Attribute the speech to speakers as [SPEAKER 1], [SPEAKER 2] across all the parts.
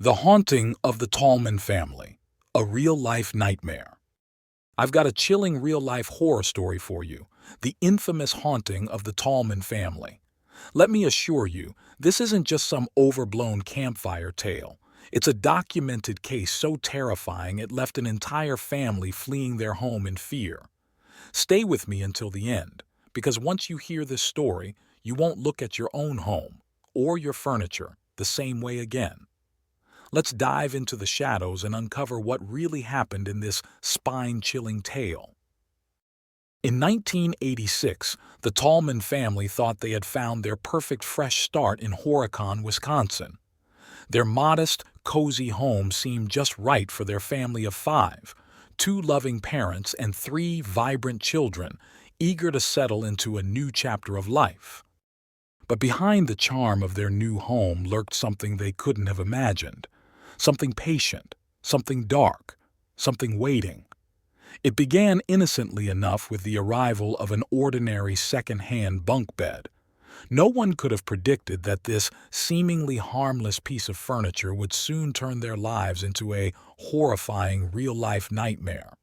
[SPEAKER 1] The Haunting of the Tallman Family, a real-life nightmare. I've got a chilling real-life horror story for you, the infamous haunting of the Tallman family. Let me assure you, this isn't just some overblown campfire tale. It's a documented case so terrifying it left an entire family fleeing their home in fear. Stay with me until the end, because once you hear this story, you won't look at your own home or your furniture the same way again. Let's dive into the shadows and uncover what really happened in this spine-chilling tale. In 1986, the Tallman family thought they had found their perfect fresh start in Horicon, Wisconsin. Their modest, cozy home seemed just right for their family of five, two loving parents and three vibrant children, eager to settle into a new chapter of life. But behind the charm of their new home lurked something they couldn't have imagined. Something patient, something dark, something waiting. It began innocently enough with the arrival of an ordinary second-hand bunk bed. No one could have predicted that this seemingly harmless piece of furniture would soon turn their lives into a horrifying real-life nightmare.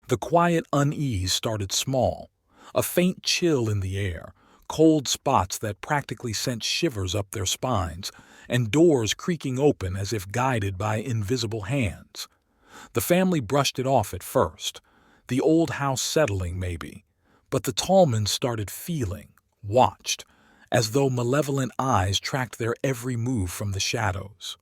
[SPEAKER 1] The quiet unease started small, a faint chill in the air, cold spots that practically sent shivers up their spines, and doors creaking open as if guided by invisible hands. The family brushed it off at first, the old house settling maybe, but the Tallmans started feeling, watched, as though malevolent eyes tracked their every move from the shadows.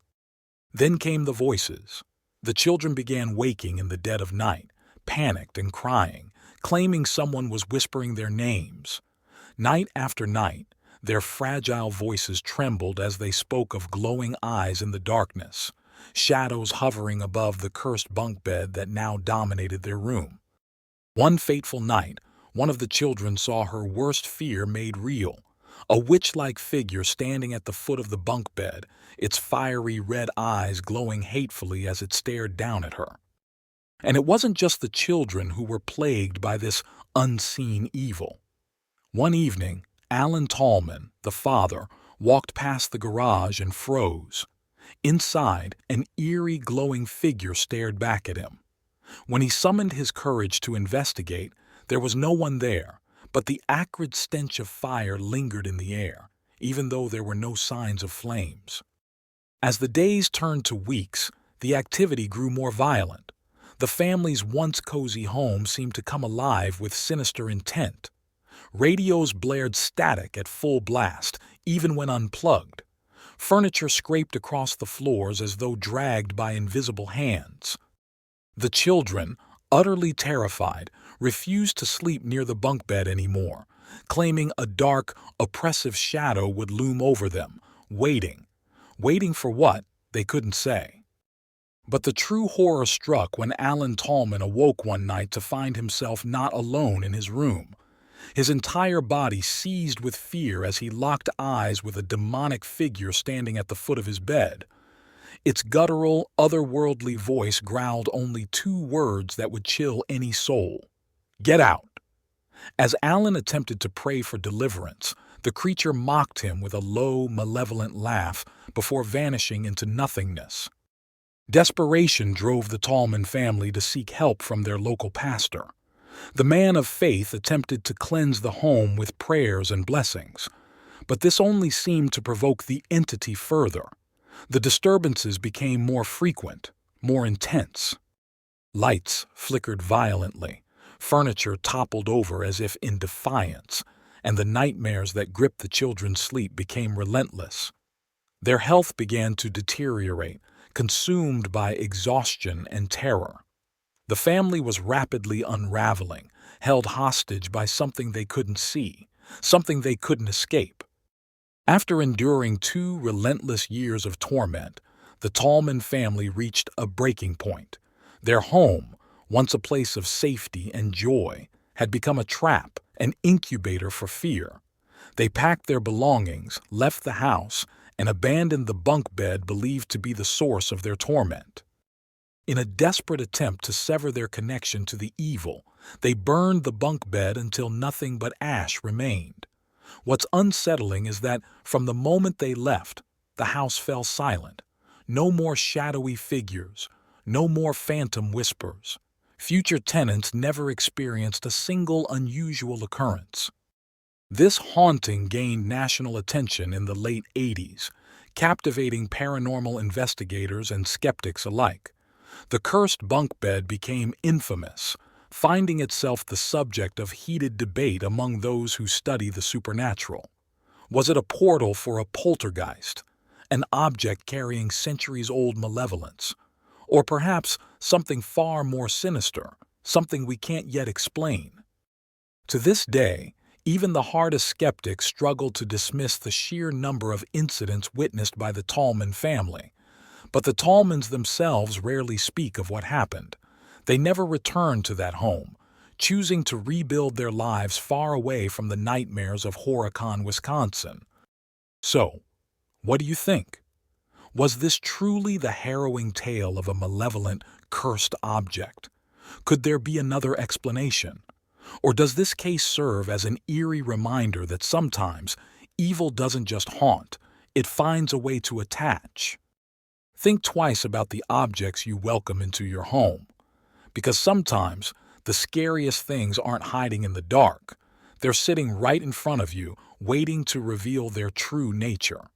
[SPEAKER 1] Then came the voices. The children began waking in the dead of night, panicked and crying, claiming someone was whispering their names. Night after night, their fragile voices trembled as they spoke of glowing eyes in the darkness, shadows hovering above the cursed bunk bed that now dominated their room. One fateful night, one of the children saw her worst fear made real, a witch-like figure standing at the foot of the bunk bed, its fiery red eyes glowing hatefully as it stared down at her. And it wasn't just the children who were plagued by this unseen evil. One evening, Alan Tallman, the father, walked past the garage and froze. Inside, an eerie, glowing figure stared back at him. When he summoned his courage to investigate, there was no one there, but the acrid stench of fire lingered in the air, even though there were no signs of flames. As the days turned to weeks, the activity grew more violent. The family's once cozy home seemed to come alive with sinister intent. Radios blared static at full blast, even when unplugged. Furniture scraped across the floors as though dragged by invisible hands. The children, utterly terrified, refused to sleep near the bunk bed anymore, claiming a dark, oppressive shadow would loom over them, waiting. Waiting for what, they couldn't say. But the true horror struck when Alan Tallman awoke one night to find himself not alone in his room. His entire body seized with fear as he locked eyes with a demonic figure standing at the foot of his bed. Its guttural, otherworldly voice growled only two words that would chill any soul. "Get out!" As Alan attempted to pray for deliverance, the creature mocked him with a low, malevolent laugh before vanishing into nothingness. Desperation drove the Tallman family to seek help from their local pastor. The man of faith attempted to cleanse the home with prayers and blessings, but this only seemed to provoke the entity further. The disturbances became more frequent, more intense. Lights flickered violently, furniture toppled over as if in defiance, and the nightmares that gripped the children's sleep became relentless. Their health began to deteriorate, consumed by exhaustion and terror. The family was rapidly unraveling, held hostage by something they couldn't see, something they couldn't escape. After enduring 2 relentless years of torment, the Tallman family reached a breaking point. Their home, once a place of safety and joy, had become a trap, an incubator for fear. They packed their belongings, left the house, and abandoned the bunk bed believed to be the source of their torment. In a desperate attempt to sever their connection to the evil, they burned the bunk bed until nothing but ash remained. What's unsettling is that from the moment they left, the house fell silent. No more shadowy figures, no more phantom whispers. Future tenants never experienced a single unusual occurrence. This haunting gained national attention in the late 80s, captivating paranormal investigators and skeptics alike. The cursed bunk bed became infamous, finding itself the subject of heated debate among those who study the supernatural. Was it a portal for a poltergeist, an object carrying centuries-old malevolence, or perhaps something far more sinister, something we can't yet explain? To this day, even the hardest skeptics struggle to dismiss the sheer number of incidents witnessed by the Tallman family. But the Tallmans themselves rarely speak of what happened. They never returned to that home, choosing to rebuild their lives far away from the nightmares of Horicon, Wisconsin. So, what do you think? Was this truly the harrowing tale of a malevolent, cursed object? Could there be another explanation? Or does this case serve as an eerie reminder that sometimes evil doesn't just haunt, it finds a way to attach? Think twice about the objects you welcome into your home, because sometimes the scariest things aren't hiding in the dark. They're sitting right in front of you, waiting to reveal their true nature.